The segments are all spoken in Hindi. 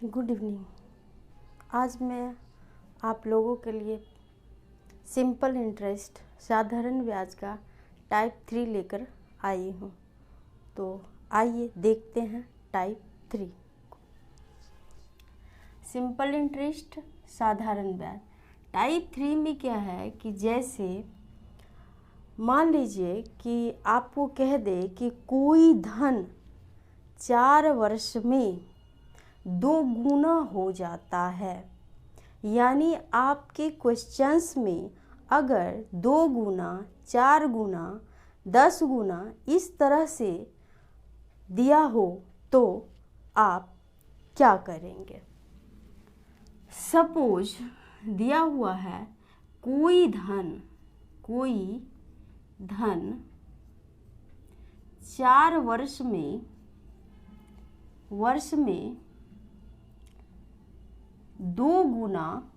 Good evening. आज मैं आप लोगों के लिए सिंपल इंटरेस्ट साधारण ब्याज का टाइप 3 लेकर आई हूँ। तो आइए देखते हैं टाइप 3। सिंपल इंटरेस्ट साधारण ब्याज टाइप 3 में क्या है कि जैसे मान लीजिए कि आपको कह दे कि कोई धन 4 वर्ष में 2 गुना हो जाता है, यानी आपके क्वेश्चंस में अगर 2 गुना, 4 गुना, 10 गुना इस तरह से दिया हो तो आप क्या करेंगे। सपोज दिया हुआ है कोई धन 4 वर्ष में 2 गुना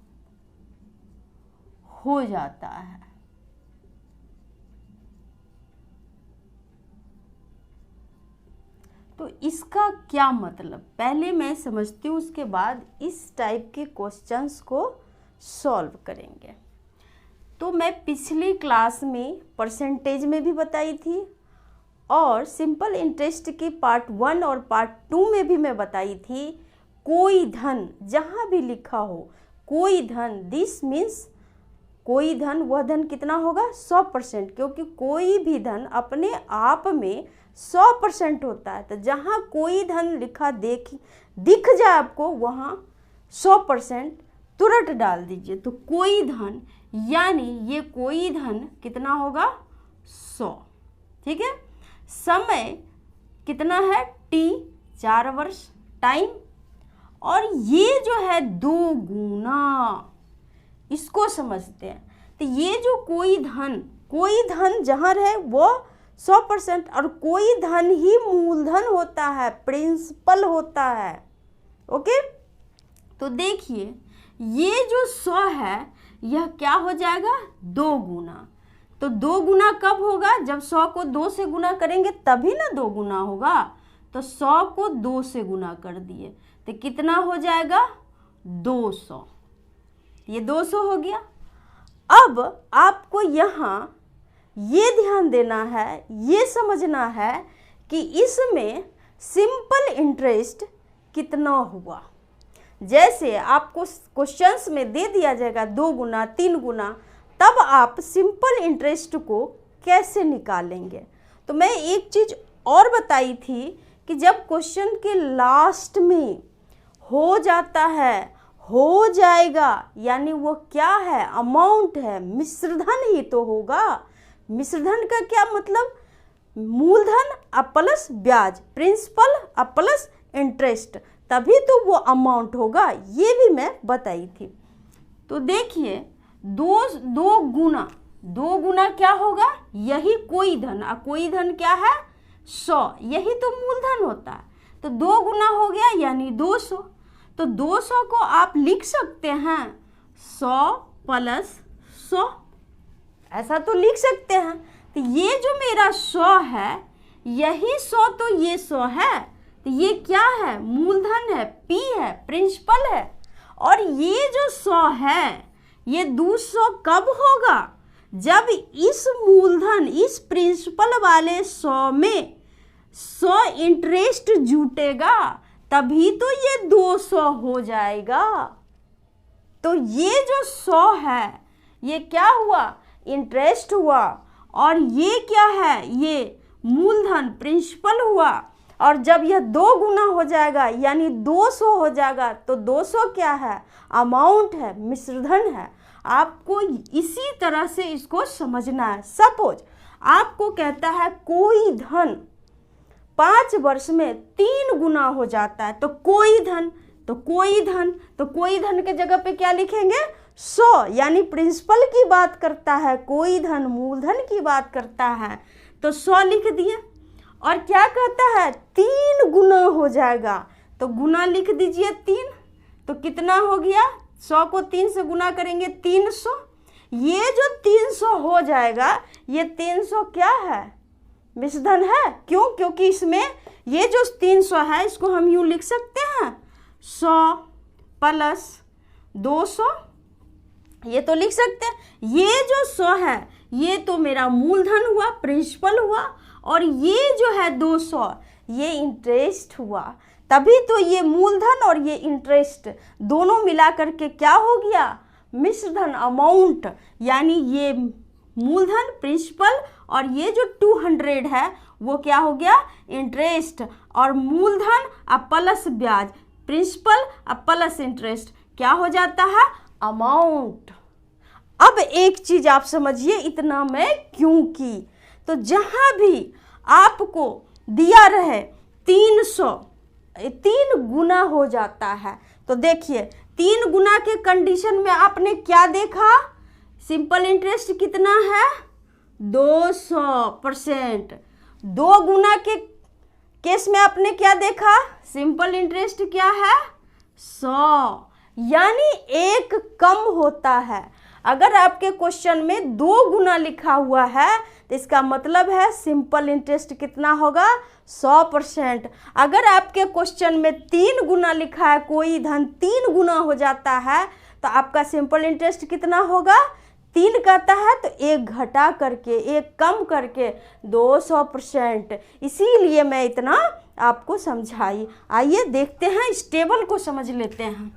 हो जाता है। तो इसका क्या मतलब, पहले मैं समझती हूँ, उसके बाद इस टाइप के क्वेश्चंस को सॉल्व करेंगे। तो मैं पिछली क्लास में परसेंटेज में भी बताई थी और सिंपल इंटरेस्ट की पार्ट 1 और पार्ट 2 में भी मैं बताई थी। कोई धन जहाँ भी लिखा हो कोई धन, दिस मीन्स कोई धन, वह धन कितना होगा 100%, क्योंकि कोई भी धन अपने आप में 100% होता है। तो जहाँ कोई धन लिखा दिख जाए आपको वहाँ 100% तुरंत डाल दीजिए। तो कोई धन यानी ये कोई धन कितना होगा 100, ठीक है। समय कितना है t 4 वर्ष टाइम, और ये जो है 2 गुना, इसको समझते हैं। तो ये जो कोई धन जहाँ रहे वो 100%, और कोई धन ही मूलधन होता है, प्रिंसिपल होता है। ओके, तो देखिए ये जो 100 है यह क्या हो जाएगा 2 गुना। तो 2 गुना कब होगा, जब 100 को 2 से गुना करेंगे तभी ना 2 गुना होगा। तो 100 को 2 से गुना कर दिए तो कितना हो जाएगा 200। ये 200 हो गया। अब आपको यहाँ ये ध्यान देना है, ये समझना है कि इसमें सिंपल इंटरेस्ट कितना हुआ। जैसे आपको क्वेश्चंस में दे दिया जाएगा 2 गुना 3 गुना, तब आप सिंपल इंटरेस्ट को कैसे निकालेंगे। तो मैं एक चीज़ और बताई थी कि जब क्वेश्चन के लास्ट में हो जाता है, हो जाएगा, यानी वो क्या है, अमाउंट है, मिश्रधन ही तो होगा। मिश्रधन का क्या मतलब, मूलधन अब प्लस ब्याज, प्रिंसिपल अब प्लस इंटरेस्ट, तभी तो वो अमाउंट होगा। ये भी मैं बताई थी। तो देखिए 2 गुना क्या होगा, यही कोई धन, और कोई धन क्या है 100, यही तो मूलधन होता है। तो 2 गुना हो गया यानी 200। तो 200 को आप लिख सकते हैं 100 प्लस 100, ऐसा तो लिख सकते हैं। तो ये जो मेरा 100 है यही 100, तो ये 100 है, तो ये क्या है, मूलधन है, P है, प्रिंसिपल है। और ये जो 100 है ये 200 कब होगा, जब इस मूलधन, इस प्रिंसिपल वाले 100 में 100 इंटरेस्ट जुटेगा, तभी तो ये 200 हो जाएगा। तो ये जो 100 है ये क्या हुआ, इंटरेस्ट हुआ, और ये क्या है, ये मूलधन प्रिंसिपल हुआ। और जब यह 2 गुना हो जाएगा यानी 200 हो जाएगा, तो 200 क्या है, अमाउंट है, मिश्रधन है। आपको इसी तरह से इसको समझना है। सपोज आपको कहता है कोई धन 5 वर्ष में 3 गुना हो जाता है, तो कोई धन के जगह पे क्या लिखेंगे 100, यानी प्रिंसिपल की बात करता है, कोई धन मूलधन की बात करता है, तो 100 लिख दिए। और क्या कहता है 3 गुना हो जाएगा, तो गुना लिख दीजिए 3, तो कितना हो गया, 100 को 3 से गुना करेंगे 300। ये जो 300 हो जाएगा, ये 300 क्या है, मिश्रधन है। क्यों, क्योंकि इसमें ये जो 300 है इसको हम यूँ लिख सकते हैं 100 प्लस 200, ये तो लिख सकते हैं। ये जो 100 है ये तो मेरा मूलधन हुआ, प्रिंसिपल हुआ, और ये जो है 200 ये इंटरेस्ट हुआ। तभी तो ये मूलधन और ये इंटरेस्ट दोनों मिला करके क्या हो गया, मिश्रधन अमाउंट। यानी ये मूलधन प्रिंसिपल और ये जो 200 है वो क्या हो गया, इंटरेस्ट। और मूलधन अब प्लस ब्याज, प्रिंसिपल अब प्लस इंटरेस्ट क्या हो जाता है, अमाउंट। अब एक चीज आप समझिए, इतना मैं क्यों की, तो जहां भी आपको दिया रहे 300, 3 गुना हो जाता है, तो देखिए 3 गुना के कंडीशन में आपने क्या देखा, सिंपल इंटरेस्ट कितना है 200%। 2 गुना के केस में आपने क्या देखा, सिंपल इंटरेस्ट क्या है 100, यानी 1 कम होता है। अगर आपके क्वेश्चन में 2 गुना लिखा हुआ है तो इसका मतलब है सिंपल इंटरेस्ट कितना होगा 100%। अगर आपके क्वेश्चन में 3 गुना लिखा है, कोई धन 3 गुना हो जाता है, तो आपका सिंपल इंटरेस्ट कितना होगा, 3 कहता है तो 1 घटा करके, 1 कम करके 200%। इसीलिए मैं इतना आपको समझाई। आइए देखते हैं, इस टेबल को समझ लेते हैं।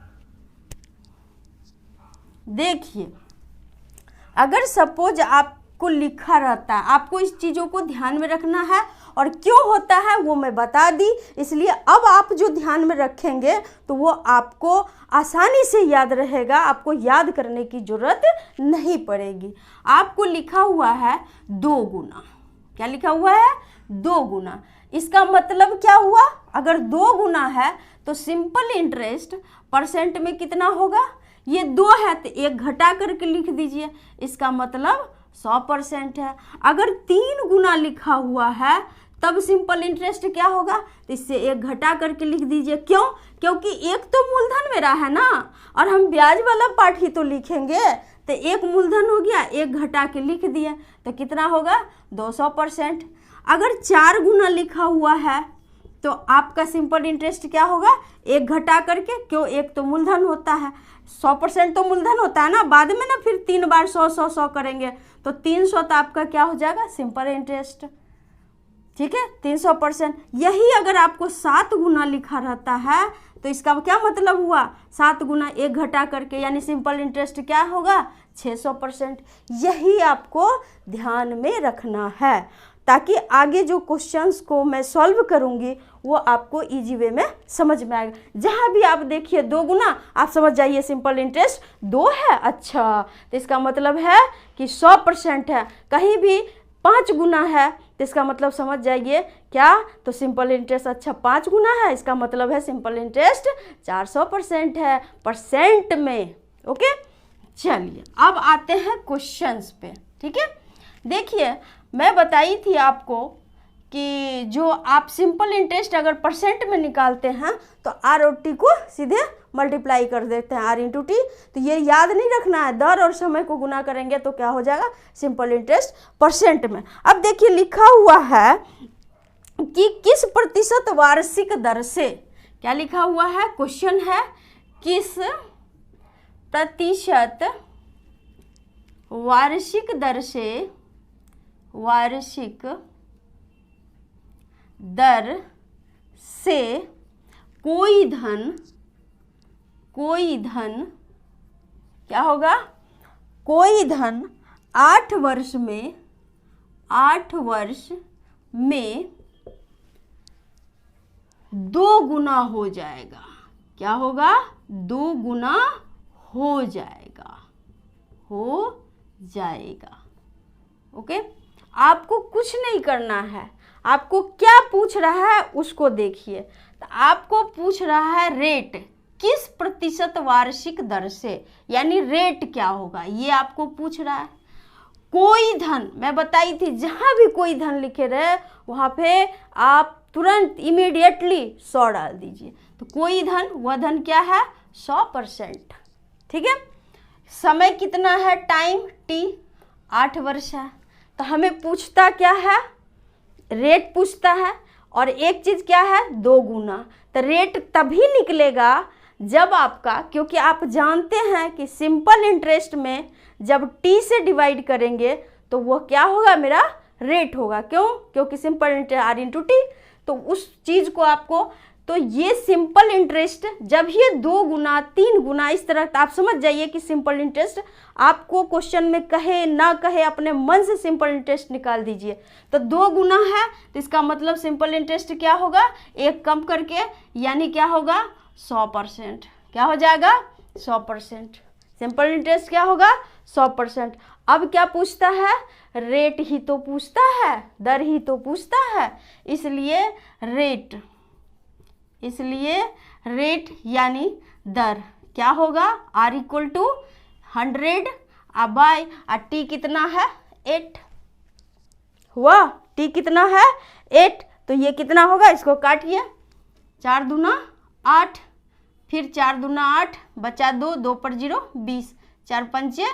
देखिए, अगर सपोज आपको लिखा रहता है, आपको इस चीज़ों को ध्यान में रखना है, और क्यों होता है वो मैं बता दी, इसलिए अब आप जो ध्यान में रखेंगे तो वो आपको आसानी से याद रहेगा, आपको याद करने की ज़रूरत नहीं पड़ेगी। आपको लिखा हुआ है 2 गुना, क्या लिखा हुआ है 2 गुना। इसका मतलब क्या हुआ, अगर 2 गुना है तो सिंपल इंटरेस्ट परसेंट में कितना होगा, ये 2 है तो 1 घटा करके लिख दीजिए, इसका मतलब 100% है। अगर 3 गुना लिखा हुआ है तब सिंपल इंटरेस्ट क्या होगा, तो इससे 1 घटा करके लिख दीजिए। क्यों, क्योंकि एक तो मूलधन मेरा है ना, और हम ब्याज वाला पार्ट ही तो लिखेंगे, तो 1 मूलधन हो गया, 1 घटा के लिख दिए, तो कितना होगा 200%। अगर 4 गुना लिखा हुआ है तो आपका सिंपल इंटरेस्ट क्या होगा, 1 घटा करके, क्यों, 1 तो मूलधन होता है, 100% तो मूलधन होता है ना, बाद में ना फिर 3 बार 100 करेंगे, तो 300 तो आपका क्या हो जाएगा, सिंपल इंटरेस्ट। ठीक है, 300%। यही अगर आपको 7 गुना लिखा रहता है तो इसका क्या मतलब हुआ, 7 गुना 1 घटा करके, यानी सिंपल इंटरेस्ट क्या होगा 600%। यही आपको ध्यान में रखना है, ताकि आगे जो क्वेश्चंस को मैं सॉल्व करूंगी वो आपको इजी वे में समझ में आएगा। जहाँ भी आप देखिए 2 गुना, आप समझ जाइए सिंपल इंटरेस्ट 2 है, अच्छा तो इसका मतलब है कि 100% है। कहीं भी 5 गुना है तो इसका मतलब समझ जाइए क्या, तो सिंपल इंटरेस्ट अच्छा 5 गुना है, इसका मतलब है सिंपल इंटरेस्ट 400% है, परसेंट में। ओके, चलिए अब आते हैं क्वेश्चंस पे। ठीक है, देखिए मैं बताई थी आपको कि जो आप सिंपल इंटरेस्ट अगर परसेंट में निकालते हैं तो आर और टी को सीधे मल्टीप्लाई कर देते हैं, आर इंटू टी। तो ये याद नहीं रखना है, दर और समय को गुना करेंगे तो क्या हो जाएगा, सिंपल इंटरेस्ट परसेंट में। अब देखिए लिखा हुआ है कि किस प्रतिशत वार्षिक दर से, क्या लिखा हुआ है, क्वेश्चन है किस प्रतिशत वार्षिक दर से, वार्षिक दर से कोई धन क्या होगा, कोई धन 8 वर्ष में 2 गुना हो जाएगा। क्या होगा, 2 गुना हो जाएगा। ओके, आपको कुछ नहीं करना है, आपको क्या पूछ रहा है उसको देखिए। तो आपको पूछ रहा है रेट, किस प्रतिशत वार्षिक दर से, यानी रेट क्या होगा ये आपको पूछ रहा है। कोई धन, मैं बताई थी जहां भी कोई धन लिखे रहे वहां पे आप तुरंत इमीडिएटली 100 डाल दीजिए। तो कोई धन, वह धन क्या है 100%। ठीक है, समय कितना है, टाइम टी 8 वर्ष है। तो हमें पूछता क्या है, रेट पूछता है, और एक चीज क्या है 2 गुना। तो रेट तभी निकलेगा जब आपका, क्योंकि आप जानते हैं कि सिंपल इंटरेस्ट में जब टी से डिवाइड करेंगे तो वह क्या होगा, मेरा रेट होगा। क्यों? क्योंकि simple interest R into T. तो उस चीज़ को आपको, तो ये सिंपल इंटरेस्ट जब ये 2 गुना 3 गुना इस तरह, आप समझ जाइए कि सिंपल इंटरेस्ट आपको क्वेश्चन में कहे ना कहे अपने मन से सिंपल इंटरेस्ट निकाल दीजिए। तो 2 गुना है तो इसका मतलब सिंपल इंटरेस्ट क्या होगा, 1 कम करके, यानी क्या होगा 100%। क्या हो जाएगा 100%। सिंपल इंटरेस्ट क्या होगा 100%। अब क्या पूछता है, रेट ही तो पूछता है, दर ही तो पूछता है, इसलिए रेट यानी दर क्या होगा, R equal to 100 by T कितना है 8 हुआ, टी कितना है 8। तो ये कितना होगा, इसको काटिए, 4 दूना 8, फिर 4 दूना 8, बचा 2, 2 पर 0 20, 4 पंचे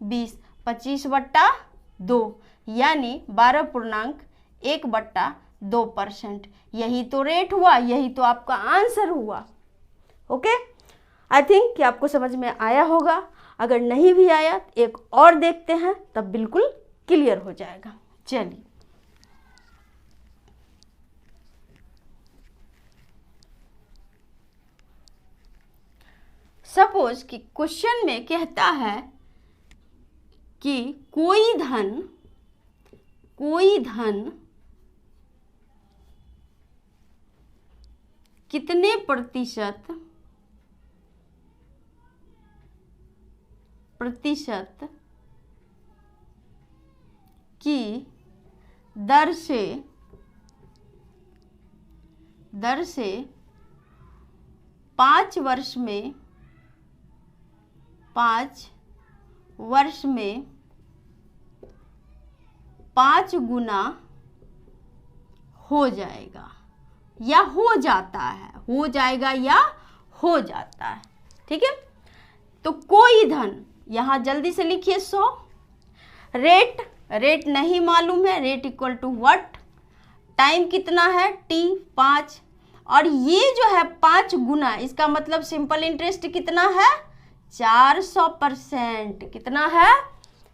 20, 25/2 यानी 12.1/2%। यही तो रेट हुआ, यही तो आपका आंसर हुआ। ओके, आई थिंक कि आपको समझ में आया होगा। अगर नहीं भी आया एक और देखते हैं तब बिल्कुल क्लियर हो जाएगा। चलिए, सपोज कि क्वेश्चन में कहता है कि कोई धन कितने प्रतिशत की दर से 5 वर्ष में 5 गुना हो जाएगा या हो जाता है, हो जाएगा या हो जाता है। ठीक है, तो कोई धन, यहाँ जल्दी से लिखिए 100। रेट नहीं मालूम है, rate equal to what, time कितना है टी 5, और ये जो है 5 गुना, इसका मतलब सिंपल इंटरेस्ट कितना है 400%। कितना है,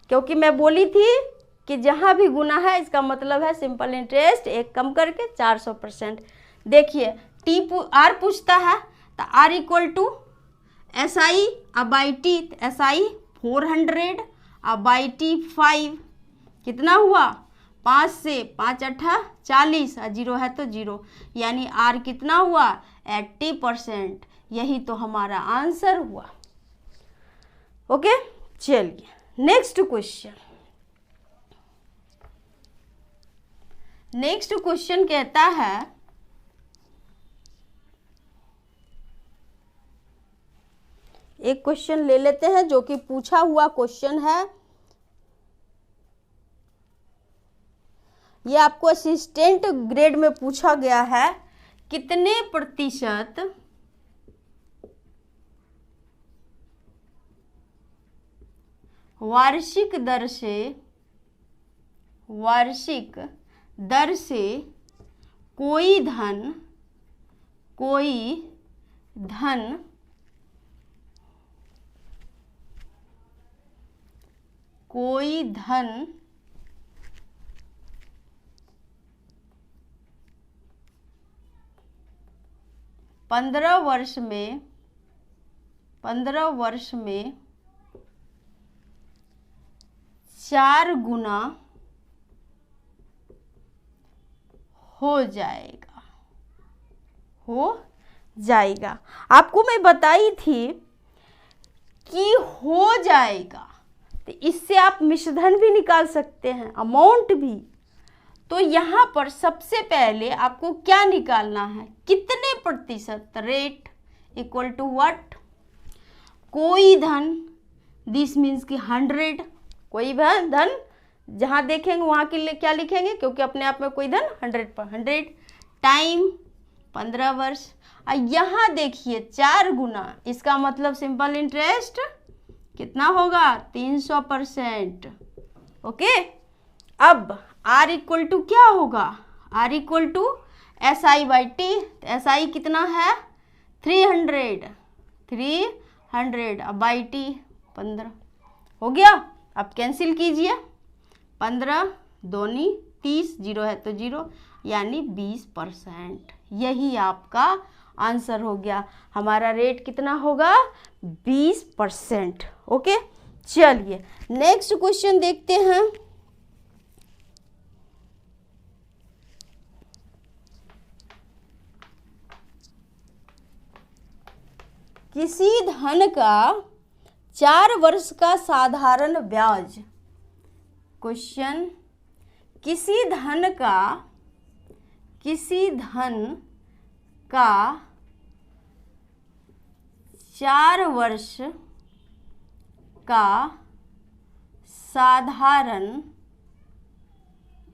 क्योंकि मैं बोली थी कि जहाँ भी गुना है इसका मतलब है सिंपल इंटरेस्ट 1 कम करके 400%। देखिए आर पूछता है तो R equal to SI by T, SI 400 by T 5, कितना हुआ 5 से 5 8 40, 0 है तो 0, यानी आर कितना हुआ 80%। यही तो हमारा आंसर हुआ। ओके, चलिए नेक्स्ट क्वेश्चन कहता है एक क्वेश्चन ले लेते हैं जो कि पूछा हुआ क्वेश्चन है। ये आपको असिस्टेंट ग्रेड में पूछा गया है, कितने प्रतिशत वार्षिक दर से कोई धन 15 वर्ष में 4 गुना हो जाएगा। आपको मैं बताई थी कि हो जाएगा, तो इससे आप मिश्रधन भी निकाल सकते हैं, अमाउंट भी। तो यहाँ पर सबसे पहले आपको क्या निकालना है, कितने प्रतिशत, रेट इक्वल टू व्हाट, कोई धन, दिस मीन्स कि 100, कोई धन जहाँ देखेंगे वहाँ के लिए क्या लिखेंगे, क्योंकि अपने आप में कोई धन 100 पर 100, टाइम 15 वर्ष, और यहाँ देखिए 4 गुना, इसका मतलब सिंपल इंटरेस्ट कितना होगा 300%। ओके, अब आर इक्वल टू क्या होगा, R equal to SI by T, SI कितना है 300, 300। अब बाई टी 15 हो गया। अब कैंसिल कीजिए, 15 दूनी 30, 0 है तो 0, यानी 20%। यही आपका आंसर हो गया। हमारा रेट कितना होगा? 20%। ओके, चलिए नेक्स्ट क्वेश्चन देखते हैं। किसी धन का 4 वर्ष का साधारण ब्याज। क्वेश्चन, किसी धन का 4 वर्ष का साधारण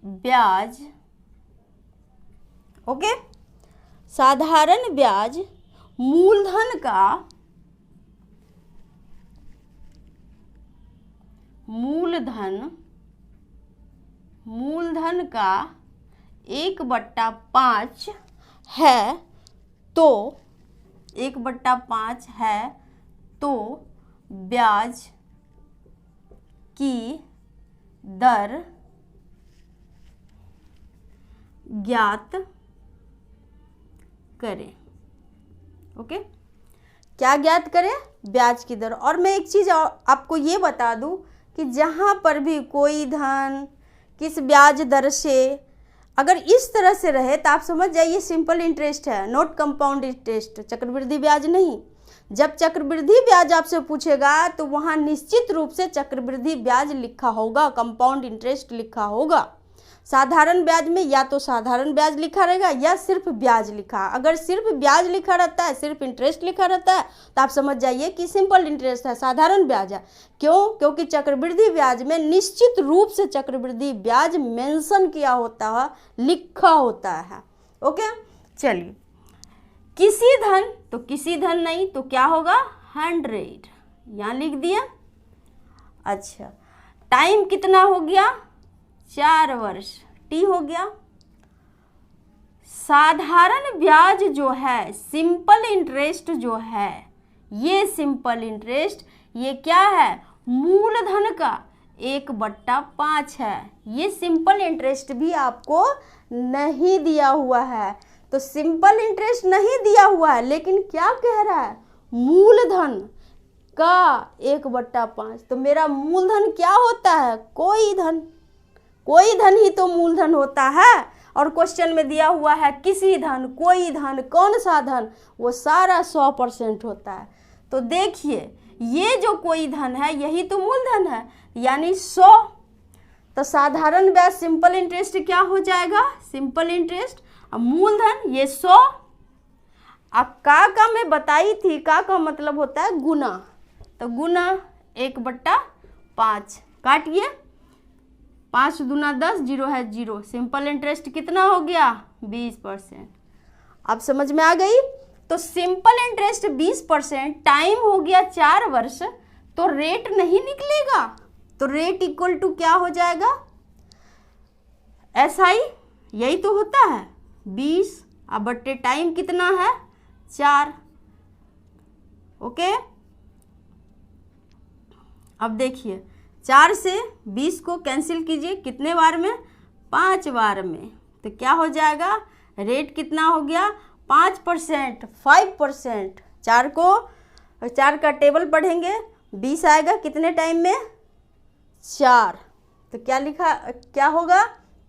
ब्याज, ओके, साधारण ब्याज मूलधन का 1/5 है, तो 1/5 है तो ब्याज की दर ज्ञात करें। ओके, क्या ज्ञात करें? ब्याज की दर। और मैं एक चीज आपको ये बता दूं कि जहां पर भी कोई धन किस ब्याज दर से अगर इस तरह से रहे तो आप समझ जाइए सिंपल इंटरेस्ट है, नॉट कंपाउंड इंटरेस्ट, चक्रवृद्धि ब्याज नहीं। जब चक्रवृद्धि ब्याज आपसे पूछेगा तो वहां निश्चित रूप से चक्रवृद्धि ब्याज लिखा होगा, कंपाउंड इंटरेस्ट लिखा होगा। साधारण ब्याज में या तो साधारण ब्याज लिखा रहेगा या सिर्फ ब्याज लिखा। अगर सिर्फ ब्याज लिखा रहता है, सिर्फ इंटरेस्ट लिखा रहता है, तो आप समझ जाइए कि सिंपल इंटरेस्ट है, साधारण ब्याज है। क्यों? क्योंकि चक्रवृद्धि ब्याज में निश्चित रूप से चक्रवृद्धि ब्याज मेंशन किया होता है, लिखा होता है। ओके, चलिए, किसी धन, तो किसी धन नहीं तो क्या होगा? 100, यहाँ लिख दिया। अच्छा, टाइम कितना हो गया? 4 वर्ष, टी हो गया। साधारण ब्याज जो है, सिंपल इंटरेस्ट जो है, ये सिंपल इंटरेस्ट ये क्या है? मूलधन का 1/5 है। ये सिंपल इंटरेस्ट भी आपको नहीं दिया हुआ है, तो सिंपल इंटरेस्ट नहीं दिया हुआ है, लेकिन क्या कह रहा है? मूलधन का 1/5। तो मेरा मूलधन क्या होता है? कोई धन, कोई धन ही तो मूलधन होता है। और क्वेश्चन में दिया हुआ है किसी धन, कोई धन, कौन सा धन? वो सारा 100% होता है। तो देखिए, ये जो कोई धन है यही तो मूलधन है, यानी 100। तो साधारण ब्याज सिंपल इंटरेस्ट क्या हो जाएगा? Simple interest. अब मूलधन ये 100। अब का मैं बताई थी, का मतलब होता है गुना, तो गुना 1/5, काटिए, 5 दूना 10, 0 है 0। सिंपल इंटरेस्ट कितना हो गया? 20%। अब समझ में आ गई? तो सिंपल इंटरेस्ट 20%, टाइम हो गया 4 वर्ष, तो रेट नहीं निकलेगा। तो रेट इक्वल टू क्या हो जाएगा? SI, यही तो होता है 20, अब बट्टे टाइम कितना है? 4। ओके, अब देखिए, 4 से 20 को कैंसिल कीजिए, कितने बार में? 5 बार में। तो क्या हो जाएगा? रेट कितना हो गया? 5%, 5%। 4 का टेबल पढ़ेंगे, 20 आएगा कितने टाइम में? 4। तो क्या लिखा, क्या होगा?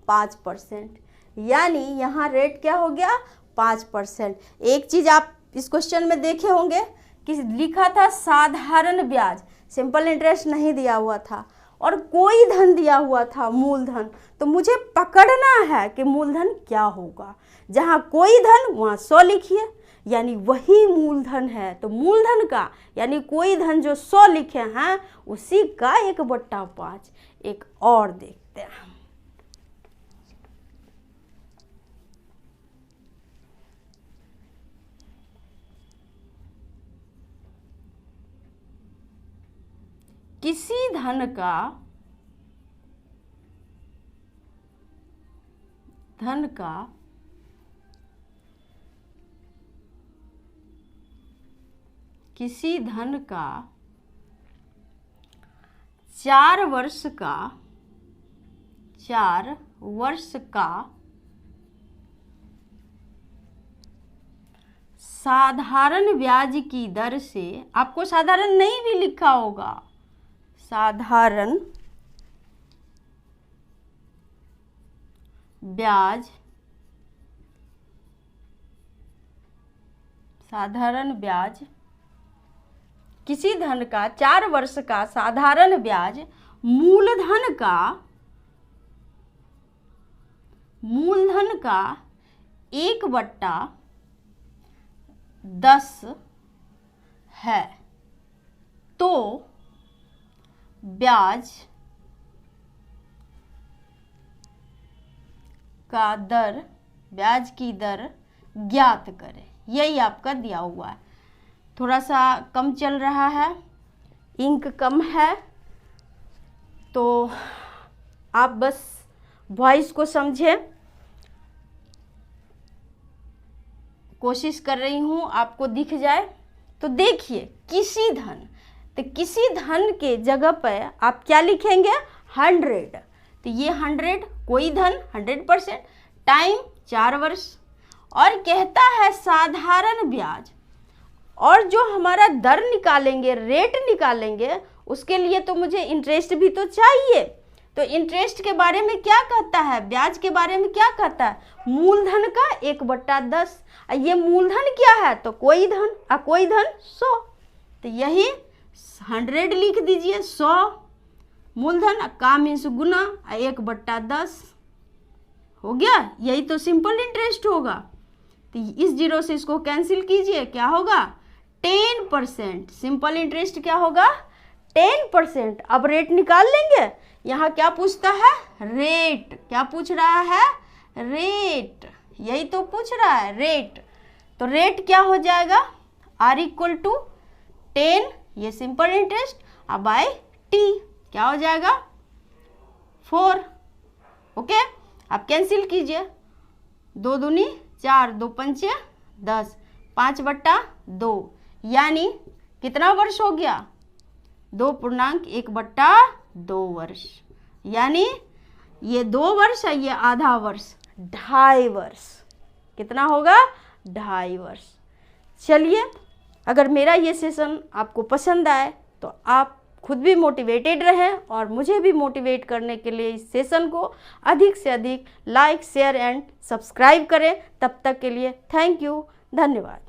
5%। यानी यहाँ रेट क्या हो गया? 5%। एक चीज आप इस क्वेश्चन में देखे होंगे कि लिखा था साधारण ब्याज, सिंपल इंटरेस्ट नहीं दिया हुआ था, और कोई धन दिया हुआ था, मूलधन। तो मुझे पकड़ना है कि मूलधन क्या होगा। जहाँ कोई धन वहाँ 100 लिखिए, यानी वही मूलधन है। तो मूलधन का यानी कोई धन जो 100 लिखे हैं उसी का 1/5। एक और देखते हैं। किसी धन का किसी धन का 4 वर्ष का साधारण ब्याज की दर से, आपको साधारण नहीं भी लिखा होगा, साधारण ब्याज किसी धन का 4 वर्ष का साधारण ब्याज मूलधन का 1/10 है, तो ब्याज की दर ज्ञात करें। यही आपका दिया हुआ है। थोड़ा सा कम चल रहा है, इंक कम है, तो आप बस वॉइस को समझें। कोशिश कर रही हूँ आपको दिख जाए। तो देखिए, किसी धन, तो किसी धन के जगह पर आप क्या लिखेंगे? 100। तो ये 100 कोई धन 100%, टाइम 4 वर्ष, और कहता है साधारण ब्याज, और जो हमारा दर निकालेंगे, रेट निकालेंगे, उसके लिए तो मुझे इंटरेस्ट भी तो चाहिए। तो इंटरेस्ट के बारे में क्या कहता है? ब्याज के बारे में क्या कहता है? मूलधन का 1/10। ये मूलधन क्या है? तो कोई धन, कोई धन 100। तो यही 100 लिख दीजिए, 100 मूलधन, का मीन्स गुना, 1/10 हो गया। यही तो सिंपल इंटरेस्ट होगा। तो इस जीरो से इसको कैंसिल कीजिए, क्या होगा? 10%। सिंपल इंटरेस्ट क्या होगा? 10%। अब रेट निकाल लेंगे। यहाँ क्या पूछता है? रेट। क्या पूछ रहा है? रेट। यही तो पूछ रहा है, रेट। तो रेट क्या हो जाएगा? R = 10, ये सिंपल इंटरेस्ट, अब बाय T क्या हो जाएगा? 4। ओके, आप कैंसिल कीजिए। 2 दूनी 4, 2 पंचे 10, 5/2, यानी कितना वर्ष हो गया? 2.1/2 वर्ष, यानी ये 2 वर्ष है, ये आधा वर्ष, 2.5 वर्ष। कितना होगा? 2.5 वर्ष। चलिए, अगर मेरा ये सेशन आपको पसंद आए तो आप खुद भी मोटिवेटेड रहें, और मुझे भी मोटिवेट करने के लिए इस सेशन को अधिक से अधिक लाइक, शेयर एंड सब्सक्राइब करें। तब तक के लिए थैंक यू, धन्यवाद।